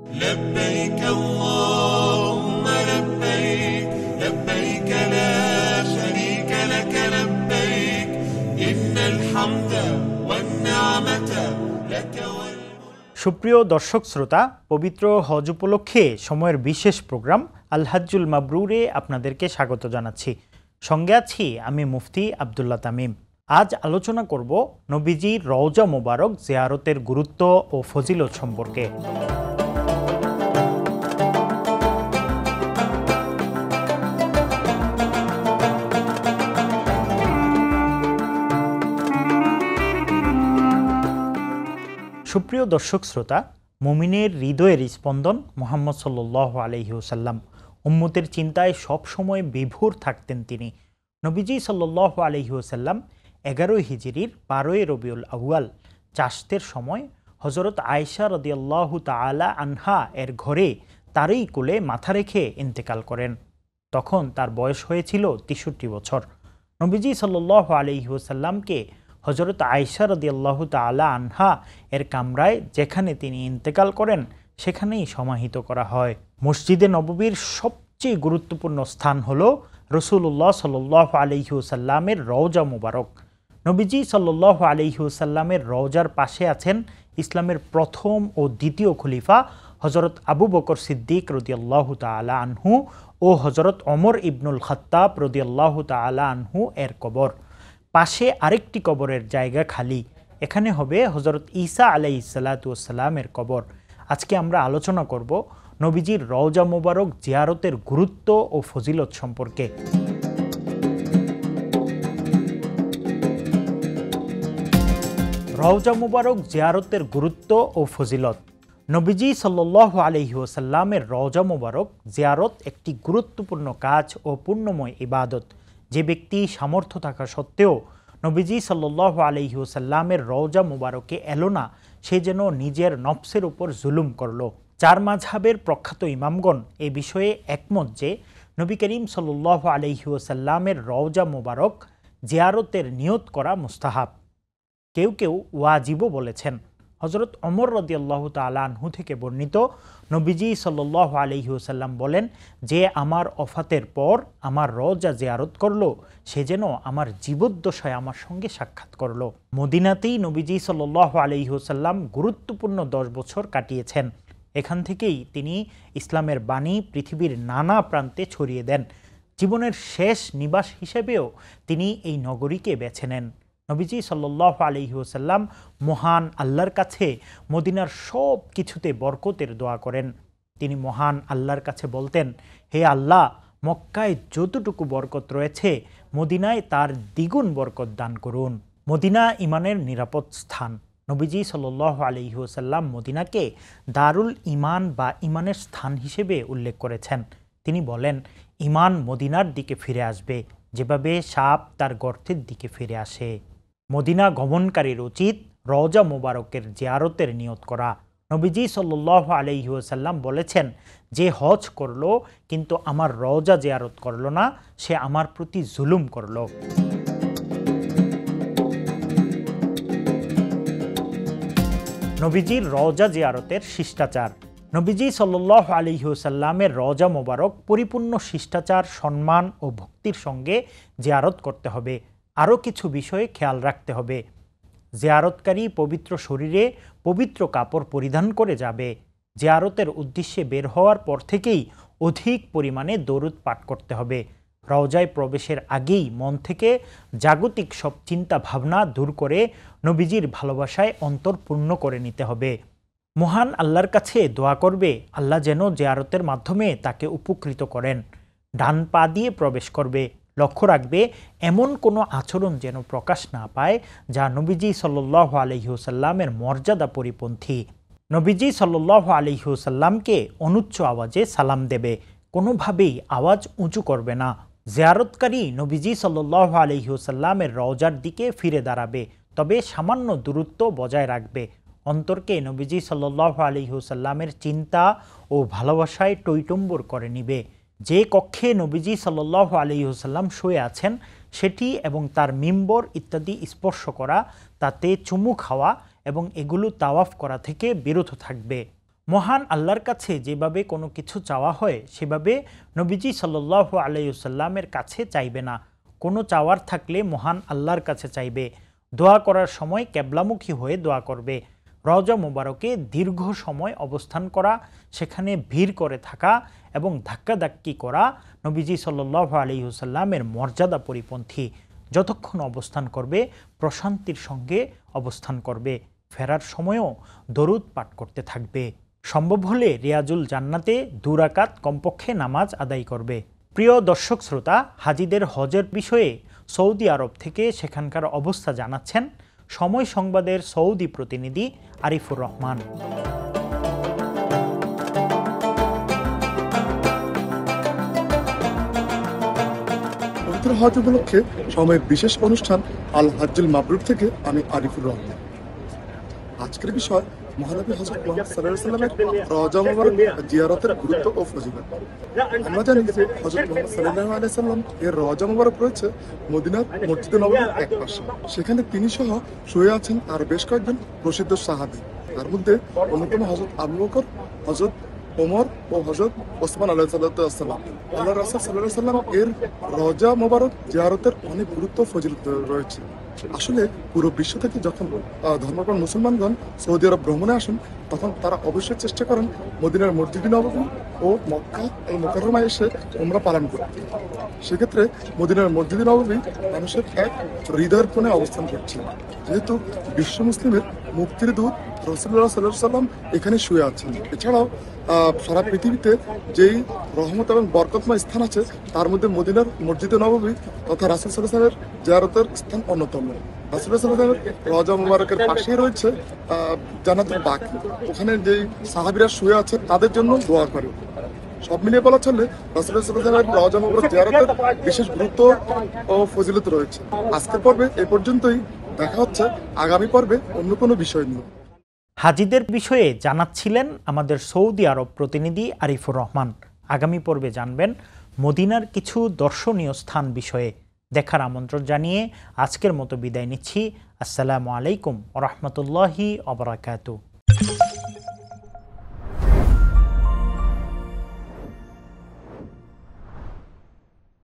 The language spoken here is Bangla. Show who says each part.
Speaker 1: لبيك اللهم لبيك لبيك لا شريك لك لبيك إن الحمد والنعمة لك
Speaker 2: সুপ্রিয় দর্শক শ্রোতা, পবিত্র হজ উপলক্ষে সময়ের বিশেষ প্রোগ্রাম আল হাজ্জুল মাবরুরে আপনাদেরকে স্বাগত জানাচ্ছি। সঙ্গে আছি আমি মুফতি আব্দুল্লাহ তামিম। আজ আলোচনা করব নবীজির রওজা মোবারক জিয়ারতের গুরুত্ব ও ফজিলত সম্পর্কে। সুপ্রিয় দর্শক শ্রোতা, মুমিনের হৃদয়ের স্পন্দন মুহাম্মদ সাল্লাল্লাহু আলাইহি ওয়াসাল্লাম। উম্মতের চিন্তায় সব সময় বিভোর থাকতেন তিনি। নবীজি সাল্লাল্লাহু আলাইহি ওয়াসাল্লাম 11 হিজরির 12 রবিউল আউয়াল চাষতের সময় হযরত আয়েশা রাদিয়াল্লাহু তাআলা আনহা এর ঘরে তারই কোলে মাথা রেখে ইন্তেকাল করেন। তখন তার বয়স হয়েছিল 63 বছর। নবীজি সাল্লাল্লাহু আলাইহি ওয়াসাল্লামকে হযরত আয়েশা রাদিয়াল্লাহু তাআলা আনহা এর কামরায় যেখানে তিনি ইন্তেকাল করেন সেখানেই সমাহিত করা হয়। মসজিদে নববীর সবচেয়ে গুরুত্বপূর্ণ স্থান হলো রাসূলুল্লাহ সাল্লাল্লাহু আলাইহি ওয়াসাল্লামের রওজা মুবারক। নবীজি সাল্লাল্লাহু আলাইহি ওয়াসাল্লামের রওজার পাশে আছেন ইসলামের প্রথম ও দ্বিতীয় খলিফা হযরত আবু বকর সিদ্দিক রাদিয়াল্লাহু তাআলা আনহু ও হযরত ওমর ইবনুল খাত্তাব রাদিয়াল্লাহু তাআলা আনহু এর কবর। পাশে আরেকটি কবরের জায়গা খালি, এখানে হবে হযরত ঈসা আলাইহিস সালাতু ওয়াস সালামের কবর। আজকে আমরা আলোচনা করব নবীজির রওজা মোবারক জিয়ারতের গুরুত্ব ও ফজিলত সম্পর্কে। রওজা মোবারক জিয়ারতের গুরুত্ব ও ফজিলত। নবীজি সাল্লাল্লাহু আলাইহি ওয়াসাল্লামের রওজা মোবারক জিয়ারত একটি গুরুত্বপূর্ণ কাজ ও পুণ্যময় ইবাদত। যে ব্যক্তি সামর্থ্য থাকা সত্ত্বেও নবীজি সাল্লাল্লাহু আলাইহি ওয়াসাল্লামের রওজা মুবারকে এলো না, সে যেন নিজের নফসের উপর জুলুম করল। চার মাযহাবের প্রখ্যাত ইমামগণ এ বিষয়ে একমত যে নবী করিম সাল্লাল্লাহু আলাইহি ওয়াসাল্লামের রওজা মুবারক জিয়ারতের নিয়ত করা মুস্তাহাব, কেউ কেউ ওয়াজিবও বলেছেন। হযরত ওমর রাদিয়াল্লাহু তাআলা আনহু থেকে বর্ণিত, নবীজি সাল্লাল্লাহু আলাইহি ওয়াসাল্লাম বলেন, যে আমার ওফাতের পর আমার রওজা জিয়ারত করলো সে যেন আমার জীবদ্দশায় আমার সঙ্গে সাক্ষাৎ করলো। মদিনাতেই নবীজি সাল্লাল্লাহু আলাইহি ওয়াসাল্লাম গুরুত্বপূর্ণ 10 বছর কাটিয়েছেন। এখান থেকেই তিনি ইসলামের বাণী পৃথিবীর নানা প্রান্তে ছড়িয়ে দেন। জীবনের শেষ নিবাস হিসেবেও তিনি এই নগরীকে বেছে নেন। নবীজি সাল্লাল্লাহু আলাইহি ওয়াসাল্লাম মহান আল্লাহর কাছে মদিনার সব কিছুতে বরকতের দোয়া করেন। তিনি মহান আল্লাহর কাছে বলতেন, হে আল্লাহ, মক্কায় যতটুকু বরকত রয়েছে মদিনায় তার দ্বিগুণ বরকত দান করুন। মদিনা ইমানের নিরাপদ স্থান। নবীজি সাল্লাল্লাহু আলাইহি ওয়াসাল্লাম মদিনাকে দারুল ইমান বা ইমানের স্থান হিসেবে উল্লেখ করেছেন। তিনি বলেন, ইমান মদিনার দিকে ফিরে আসবে যেভাবে সাপ তার গর্তের দিকে ফিরে আসে। মদিনা গমনকারীর উচিত রওজা মোবারকের জিয়ারতের নিয়ত করা। নবীজি সাল্লাল্লাহু আলাইহি ওয়াসাল্লাম বলেছেন, যে হজ করলো কিন্তু আমার রওজা জিয়ারত করলো না, সে আমার প্রতি জুলুম করলো। নবীজির রওজা জিয়ারতের শিষ্টাচার। নবীজি সাল্লাল্লাহু আলাইহি ওয়াসাল্লামের রওজা মোবারক পরিপূর্ণ শিষ্টাচার, সম্মান ও ভক্তির সঙ্গে জিয়ারত করতে হবে। আরও কিছু বিষয়ে খেয়াল রাখতে হবে। জিয়ারতকারী পবিত্র শরীরে পবিত্র কাপড় পরিধান করে যাবে। জিয়ারতের উদ্দেশ্যে বের হওয়ার পর থেকেই অধিক পরিমাণে দরুদ পাঠ করতে হবে। রওজায় প্রবেশের আগেই মন থেকে জাগতিক সব চিন্তা ভাবনা দূর করে নবীজির ভালোবাসায় অন্তর পূর্ণ করে নিতে হবে। মহান আল্লাহর কাছে দোয়া করবে আল্লাহ যেন জিয়ারতের মাধ্যমে তাকে উপকৃত করেন। ডান পা দিয়ে প্রবেশ করবে। লক্ষ্য রাখবে এমন কোনো আচরণ যেন প্রকাশ না পায় যা নবীজি সাল্লাল্লাহু আলাইহি ওয়াসাল্লামের মর্যাদা পরিপন্থী। নবীজি সাল্লাল্লাহু আলাইহি ওয়াসাল্লামকে অনুচ্চ আওয়াজে সালাম দেবে, কোনোভাবেই আওয়াজ উঁচু করবে না। জিয়ারতকারী নবীজি সাল্লাল্লাহু আলাইহি ওয়াসাল্লামের রওজার দিকে ফিরে দাঁড়াবে, তবে সামান্য দূরত্ব বজায় রাখবে। অন্তরকে নবীজি সাল্লাল্লাহু আলাইহি ওয়াসাল্লামের চিন্তা ও ভালোবাসায় টইটম্বর করে নিবে। যে কক্ষে নবীজি সাল্লাল্লাহু আলাইহি ওয়াসাল্লাম শুয়ে আছেন সেটি এবং তার মিম্বর ইত্যাদি স্পর্শ করা, তাতে চুমু খাওয়া এবং এগুলো তাওয়াফ করা থেকে বিরত থাকবে। মহান আল্লাহর কাছে যেভাবে কোনো কিছু চাওয়া হয় সেভাবে নবীজি সাল্লাল্লাহু আলাইহি ওয়াসাল্লামের কাছে চাইবে না। কোনো চাওয়ার থাকলে মহান আল্লাহর কাছে চাইবে। দোয়া করার সময় কেবলামুখী হয়ে দোয়া করবে। রওজা মুবারকে দীর্ঘ সময় অবস্থান করা, সেখানে ভিড় করে থাকা এবং ধাক্কাধাক্কি করা নবীজি সাল্লাল্লাহু আলাইহি ওয়াসাল্লামের মর্যাদা পরিপন্থী। যতক্ষণ অবস্থান করবে প্রশান্তির সঙ্গে অবস্থান করবে। ফেরার সময়ও দরুদ পাঠ করতে থাকবে। সম্ভব হলে রিয়াজুল জান্নাতে 2 রাকাত কমপক্ষে নামাজ আদায় করবে। প্রিয় দর্শক শ্রোতা, হাজিদের হজের বিষয়ে সৌদি আরব থেকে সেখানকার অবস্থা জানাচ্ছেন সময় সংবাদের সৌদি প্রতিনিধি আরিফুর রহমান।
Speaker 3: পবিত্র হজ উপলক্ষে সময়ের বিশেষ অনুষ্ঠান আল হাজ্জুল মাবরুর থেকে আমি আরিফুর রহমান। আজকের বিষয় মহানবী হযরত মুহাম্মদ সাল্লাল্লাহু আলাইহি ওয়াসাল্লামের রওজা মুবারক জিয়ারতের গুরুত্ব ও ফজিলত। আমরা জানি যে হযরত মুহাম্মদ সাল্লাল্লাহু আলাইহি ওয়াসাল্লাম এর রওজা মুবারক রয়েছে মদিনার মসজিদে নববীর এক পাশে। সেখানে তিনি সহ শুয়ে আছেন আর বেশ কয়েকজন প্রসিদ্ধ সাহাবী। তার মধ্যে অন্যতম হযরত আবু বকর, হযরত ওমর ও হযরত ওসমান আলাইহিসসালাম। আল্লাহ রাসূল সাল্লাল্লাহু আলাইহি ওয়াসাল্লাম এর রওজা মুবারক জিয়ারতের অনেক গুরুত্ব ও ফজিলত রয়েছে। আসলে পুরো বিশ্ব থেকে যখন ধর্মপ্রাণ মুসলমানগণ সৌদি আরব ভ্রমণে আসেন তখন তারা অবশ্যই চেষ্টা করেন মদিনার মসজিদে নববী ও মক্কা ও মুকাররমায় এসে উমরা পালন করতে। সেক্ষেত্রে মদিনার মসজিদে নববী মানুষের এক হৃদয়ের কোণে অবস্থান করছে, যেহেতু বিশ্ব মুসলিমের মুক্তির দূত রাসূলুল্লাহ সাল্লাল্লাহু আলাইহি ওয়াসাল্লাম এখানে শুয়ে আছেন। এছাড়াও সারা পৃথিবীতে যেই রহমত এবং বরকতময় স্থান আছে তার মধ্যে মদিনার মসজিদে নববী তথা রাসূল সাল্লাল্লাহু আলাইহি ওয়াসাল্লামের জিয়ারতের স্থান অন্যতম। রাসূল সাল্লাল্লাহু আলাইহি ওয়াসাল্লামের রওজা মুবারকের পাশেই রয়েছে জান্নাতুল বাকি। ওখানে যেই সাহাবীরা শুয়ে আছে তাদের জন্য দোয়া করে। সব মিলিয়ে বলা চলে রাসূল সাল্লাল্লাহু আলাইহি ওয়াসাল্লামের রওজা মুবারক জিয়ারতের বিশেষ গুরুত্ব ও ফজিলত রয়েছে। আজকের পর্বে এ পর্যন্তই। দেখা হচ্ছে আগামী পর্বে অন্য কোনো বিষয় নিয়ে।
Speaker 2: হাজিদের বিষয়ে জানাচ্ছিলেন আমাদের সৌদি আরব প্রতিনিধি আরিফুর রহমান। আগামী পর্বে জানবেন মদিনার কিছু দর্শনীয় স্থান বিষয়ে। দেখার আমন্ত্রণ জানিয়ে আজকের মতো বিদায় নিচ্ছি। আসসালামু আলাইকুম ওয়া রাহমাতুল্লাহি ওয়া বারাকাতুহু।